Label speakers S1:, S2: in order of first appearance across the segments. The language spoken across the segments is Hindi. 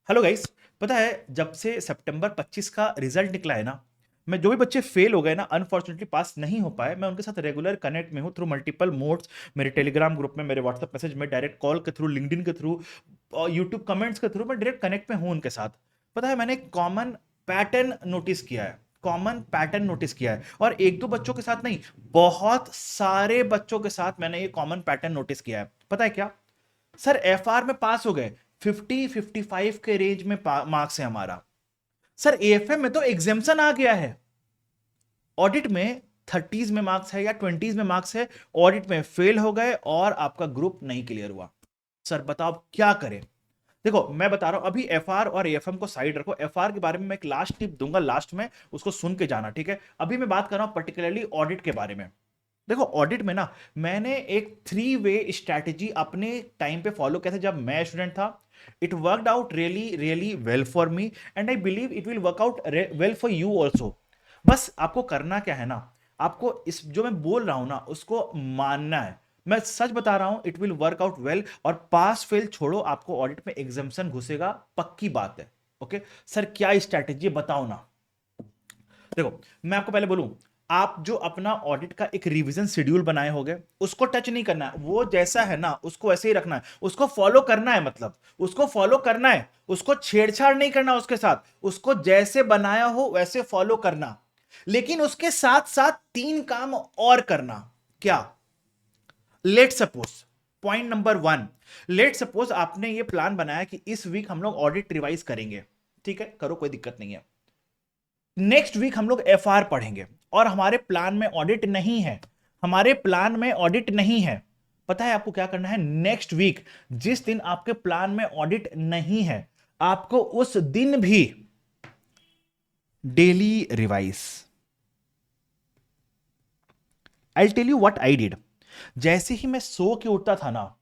S1: Hello guys. पता है जब से सितंबर 25 का रिजल्ट निकला है ना, मैं जो भी बच्चे फेल हो गए ना, अनफॉर्चुनेटली पास नहीं हो पाए, मैं उनके साथ रेगुलर कनेक्ट में हूँ थ्रू मल्टीपल मोड्स। मेरे टेलीग्राम ग्रुप में, मेरे व्हाट्सएप मैसेज में, डायरेक्ट कॉल के थ्रू, लिंक्डइन के थ्रू और यूट्यूब कमेंट्स के थ्रू मैं डायरेक्ट कनेक्ट में हूँ उनके साथ। पता है मैंने कॉमन पैटर्न नोटिस किया है। कॉमन पैटर्न नोटिस किया है और एक दो बच्चों के साथ नहीं, बहुत सारे बच्चों के साथ मैंने ये कॉमन पैटर्न नोटिस किया है। पता है क्या? सर एफआर में पास हो गए, 50-55 के रेंज में मार्क्स है हमारा। सर एएफएम में तो एग्जेम्पशन आ गया है। ऑडिट में 30s में मार्क्स है या 20s में मार्क्स है, ऑडिट में फेल हो गए और आपका ग्रुप नहीं क्लियर हुआ। सर बताओ क्या करें? देखो मैं बता रहा हूं, अभी एफआर और एएफएम को साइड रखो। एफआर के बारे में मैं एक लास्ट टिप दूंगा लास्ट में, उसको सुन के जाना, ठीक है? अभी मैं बात कर रहा हूं पर्टिकुलरली ऑडिट के बारे में। देखो ऑडिट में ना, मैंने एक 3 वे स्ट्रैटेजी अपने टाइम पे फॉलो किया था जब मैं स्टूडेंट था। It worked out really really well for me and I believe it will work out well for you also. बस आपको करना क्या है ना, आपको इस जो मैं बोल रहा हूं ना उसको मानना है। मैं सच बता रहा हूं, it will work out well. और पास फेल छोड़ो, आपको ऑडिट में एग्जाम्शन घुसेगा, पक्की बात है। ओके सर, क्या स्ट्रैटेजी बताओ ना। देखो मैं आपको पहले बोलूं, आप जो अपना ऑडिट का एक रिवीजन शेड्यूल बनाए होगे उसको टच नहीं करना है। वो जैसा है ना उसको ऐसे ही रखना है, उसको फॉलो करना है। मतलब उसको फॉलो करना है, उसको छेड़छाड़ नहीं करना उसके साथ, उसको जैसे बनाया हो वैसे फॉलो करना। लेकिन उसके साथ साथ 3 काम और करना। क्या? Let suppose, point number 1, let suppose आपने ये प्लान बनाया कि इस वीक हम लोग ऑडिट रिवाइज करेंगे। ठीक है, करो, कोई दिक्कत नहीं है। नेक्स्ट वीक हम लोग एफआर पढ़ेंगे और हमारे प्लान में ऑडिट नहीं है। हमारे प्लान में ऑडिट नहीं है। पता है आपको क्या करना है? नेक्स्ट वीक जिस दिन आपके प्लान में ऑडिट नहीं है, आपको उस दिन भी daily revise. I tell you what I did. जैसे ही मैं सो के उठता था ना,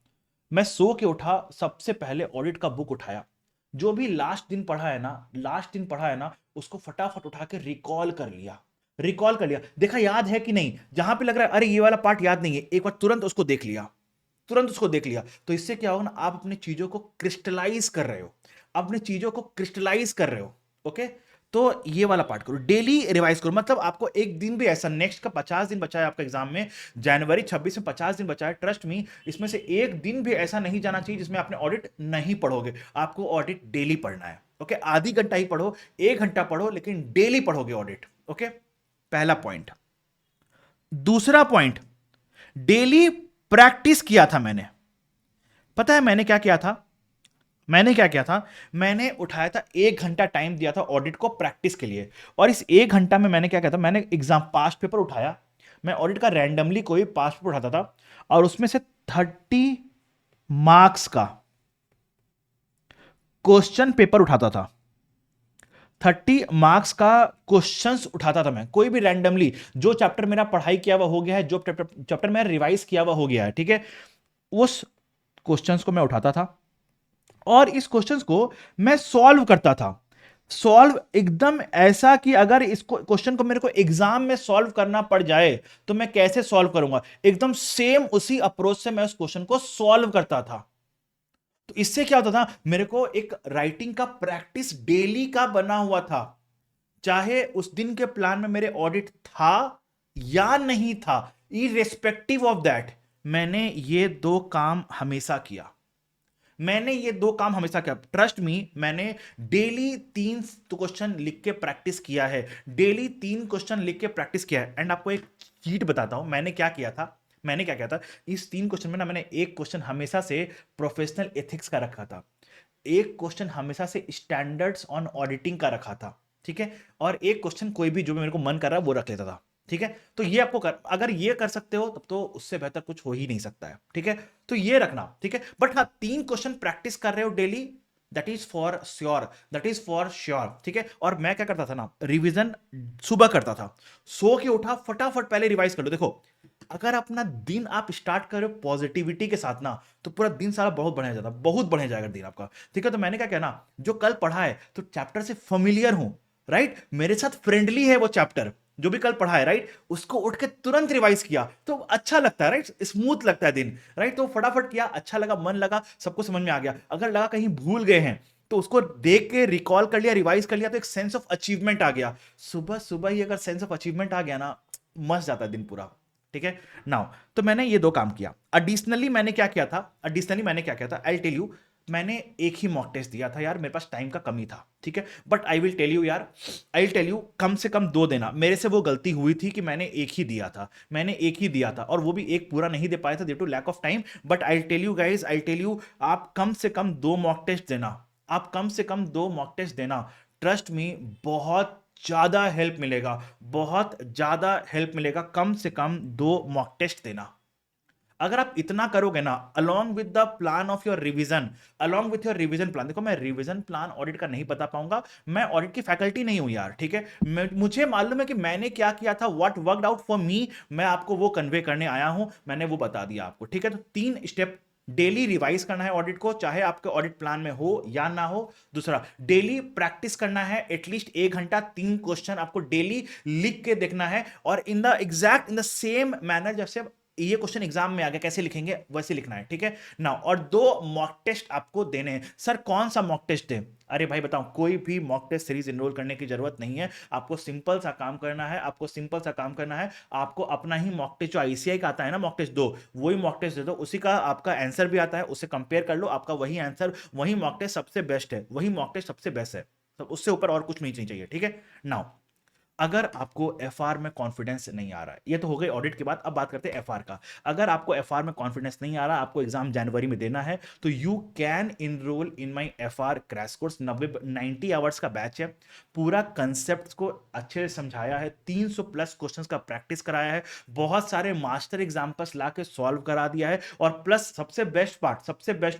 S1: मैं सो के उठा, सबसे पहले ऑडिट का बुक उठाया। जो भी लास्ट दिन पढ़ा है ना, लास्ट दिन पढ़ा है ना, उसको फटाफट उठा के रिकॉल कर लिया। रिकॉल कर लिया, देखा याद है कि नहीं। जहां पे लग रहा है अरे ये वाला पार्ट याद नहीं है, एक बार तुरंत उसको देख लिया। तुरंत उसको देख लिया तो इससे क्या होगा ना, आप अपनी चीजों को क्रिस्टलाइज कर रहे हो। अपनी चीजों को क्रिस्टलाइज कर रहे हो। ओके, तो ये वाला पार्ट करो, डेली रिवाइज करो। मतलब आपको एक दिन भी ऐसा, नेक्स्ट का 50 दिन बचा है आपका एग्जाम में, जनवरी 26 में 50 दिन बचा है। ट्रस्ट मी, इसमें से एक दिन भी ऐसा नहीं जाना चाहिए जिसमें आपने ऑडिट नहीं पढ़ोगे। आपको ऑडिट डेली पढ़ना है। ओके, आधी घंटा ही पढ़ो, 1 घंटा पढ़ो, लेकिन डेली पढ़ोगे ऑडिट। ओके, पहला पॉइंट। दूसरा पॉइंट, डेली प्रैक्टिस किया था मैंने। पता है मैंने क्या किया था? मैंने क्या किया था? मैंने उठाया था, 1 घंटा टाइम दिया था ऑडिट को प्रैक्टिस के लिए। और इस 1 घंटा में मैंने क्या किया था? मैंने एग्जाम पास्ट पेपर उठाया। मैं ऑडिट का रैंडमली कोई पास्ट पेपर उठाता था और उसमें से 30 मार्क्स का क्वेश्चन पेपर उठाता था। 30 मार्क्स का क्वेश्चंस उठाता था मैं, कोई भी रैंडमली। जो चैप्टर मेरा पढ़ाई किया हुआ हो गया है, जो चैप्टर मेरा रिवाइज किया हुआ हो गया है, ठीक है, उस क्वेश्चंस को मैं उठाता था और इस क्वेश्चंस को मैं सॉल्व करता था। सॉल्व एकदम ऐसा कि अगर इसको क्वेश्चन को मेरे को एग्जाम में सॉल्व करना पड़ जाए तो मैं कैसे सॉल्व करूंगा, एकदम सेम उसी अप्रोच से मैं उस क्वेश्चन को सॉल्व करता था। तो इससे क्या होता था, मेरे को एक राइटिंग का प्रैक्टिस डेली का बना हुआ था। चाहे उस दिन के प्लान में मेरे ऑडिट था या नहीं था, इरेस्पेक्टिव ऑफ दैट, मैंने ये 2 काम हमेशा किया। मैंने ये 2 काम हमेशा किया। ट्रस्ट मी, मैंने डेली 3 क्वेश्चन लिख के प्रैक्टिस किया है। डेली 3 क्वेश्चन लिख के प्रैक्टिस किया है। एंड आपको एक चीट बताता हूं, मैंने क्या किया था। मैंने क्या किया था, इस 3 क्वेश्चन में ना, मैंने एक क्वेश्चन हमेशा से प्रोफेशनल एथिक्स का रखा था। एक क्वेश्चन हमेशा से स्टैंडर्ड्स ऑन ऑडिटिंग का रखा था। ठीक है, और एक क्वेश्चन कोई भी जो भी मेरे को मन कर रहा है वो रख लेता था। ठीक है, तो ये आपको अगर ये कर सकते हो तब तो उससे बेहतर कुछ हो ही नहीं सकता है। ठीक है, तो ये रखना। ठीक है, बट हाँ, 3 क्वेश्चन प्रैक्टिस कर रहे हो daily, that is for sure, that is for sure. ठीक है, और मैं क्या करता था ना, रिवीजन सुबह करता था। सो के उठा, फटाफट पहले रिवाइज कर लो। देखो, अगर अपना दिन आप स्टार्ट करो पॉजिटिविटी के साथ ना, तो पूरा दिन सारा बहुत बढ़िया जाता, बहुत बढ़िया जाएगा दिन आपका। ठीक है, तो मैंने क्या किया ना, जो कल पढ़ा है तो चैप्टर से फेमिलियर हूं, राइट, मेरे साथ फ्रेंडली है वो चैप्टर जो भी कल पढ़ा है, राइट, उसको उठ के तुरंत रिवाइज किया तो अच्छा लगता है, राइट, स्मूथ लगता है दिन, राइट। तो फटाफट किया, अच्छा लगा, मन लगा, सबको समझ में आ गया। अगर लगा कहीं भूल गए हैं तो उसको देख के रिकॉल कर लिया, रिवाइज कर लिया, तो एक सेंस ऑफ अचीवमेंट आ गया। सुबह सुबह ही अगर सेंस ऑफ अचीवमेंट आ गया ना, मस्त जाता है दिन पूरा। ठीक है नाउ, तो मैंने ये दो काम किया। एडिशनली मैंने क्या किया था, आई टेल यू। मैंने एक ही मॉक टेस्ट दिया था यार, मेरे पास टाइम का कमी था, ठीक है। But I will tell you यार, आई टेल यू, कम से कम दो देना। मेरे से वो गलती हुई थी कि मैंने एक ही दिया था, और वो भी एक पूरा नहीं दे पाया था due to lack of time. But I tell you guys, I tell you, आप कम से कम दो मॉक टेस्ट देना, आप कम से कम दो मॉक टेस्ट देना। ट्रस्ट मी, बहुत ज्यादा हेल्प मिलेगा, बहुत ज्यादा हेल्प मिलेगा। कम से कम दो मॉक टेस्ट देना। अगर आप इतना करोगे ना, along with the plan of your revision, along with your revision plan, देखो मैं रिवीजन प्लान ऑडिट का नहीं बता पाऊंगा, मैं ऑडिट की फैकल्टी नहीं हूं यार, ठीक है। मुझे मालूम है कि मैंने क्या किया था, what worked out for me, मैं आपको वो कन्वे करने आया हूं, मैंने वो बता दिया आपको, ठीक है। तो 3 स्टेप, डेली रिवाइज करना है ऑडिट को, चाहे आपके ऑडिट प्लान में हो या ना हो। दूसरा, डेली प्रैक्टिस करना है, एटलीस्ट 1 घंटा 3 क्वेश्चन आपको डेली लिख के देखना है, और in the exact in the same manner जैसे ये क्वेश्चन एग्जाम में आ गया कैसे लिखेंगे वैसे लिखना है, ठीक है ना। और दो मॉक टेस्ट आपको देने हैं। सर कौन सा मॉक टेस्ट दें? अरे भाई बताओ, कोई भी मॉक टेस्ट सीरीज एनरोल करने की जरूरत नहीं है। आपको सिंपल सा काम करना है, आपको अपना ही मॉक टेस्ट जो आईसीआई का आता है ना, मॉक टेस्ट दो, वही मॉक टेस्ट दे दो, उसी का आपका आंसर भी आता है, उससे कंपेयर कर लो, आपका वही आंसर, वही मॉक टेस्ट सबसे बेस्ट है, वही मॉक टेस्ट सबसे बेस्ट है। तो उससे ऊपर और कुछ नहीं चाहिए, ठीक है। नाउ, अगर आपको एफआर में कॉन्फिडेंस नहीं आ रहा है, ये तो हो गई ऑडिट की बात, अब बात करते हैं एफआर का। अगर आपको एफआर में कॉन्फिडेंस नहीं आ रहा, आपको एग्जाम जनवरी में देना है, तो you can enroll in my FR crash course. 90 hours का बैच है, पूरा कंसेप्ट को अच्छे से समझाया है, 300 प्लस क्वेश्चंस का प्रैक्टिस कराया है, बहुत सारे मास्टर एग्जाम्पल्स ला के सॉल्व करा दिया है, और प्लस सबसे बेस्ट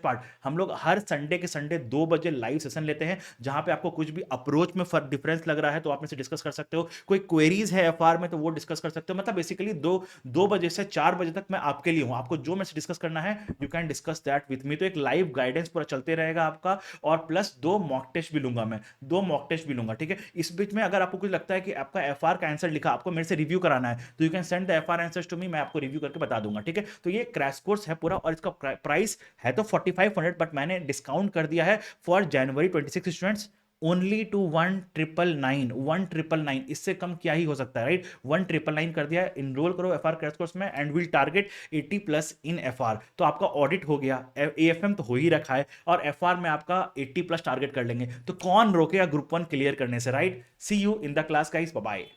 S1: पार्ट, हम लोग हर संडे के संडे 2 बजे लाइव सेशन लेते हैं, जहां पे आपको कुछ भी अप्रोच में डिफरेंस लग रहा है तो आप में से डिस्कस कर सकते हो, कोई क्वेरीज है एफआर में तो वो डिस्कस कर सकते हो। मतलब बेसिकली 2 बजे से 4 बजे तक मैं आपके लिए हूं, आपको जो मैसेज डिस्कस करना है you can discuss that with me. तो एक लाइव गाइडेंस पूरा चलते रहेगा आपका, और प्लस 2 मॉक टेस्ट भी लूंगा मैं, 2 मॉक टेस्ट भी लूंगा, ठीक है। इस बीच में अगर आपको कुछ लगता है कि आपका एफआर का आंसर लिखा आपको मेरे से रिव्यू कराना है, तो you can send the FR answers to me, मैं आपको रिव्यू करके बता दूंगा, ठीक है। तो ये क्रैश कोर्स है पूरा, और इसका प्राइस है तो 4500, बट मैंने डिस्काउंट कर दिया है for January 26 students, only to 1999, इससे कम क्या ही हो सकता है, राइट। 1999 कर दिया है। इनरोल करो एफआर क्रैश कोर्स में, and will target 80 plus in FR. तो आपका ऑडिट हो गया, एएफएम तो हो ही रखा है, और एफआर में आपका 80 प्लस टारगेट कर लेंगे, तो कौन रोकेगा ग्रुप 1 क्लियर करने से, right. See you in the class guys, bye bye.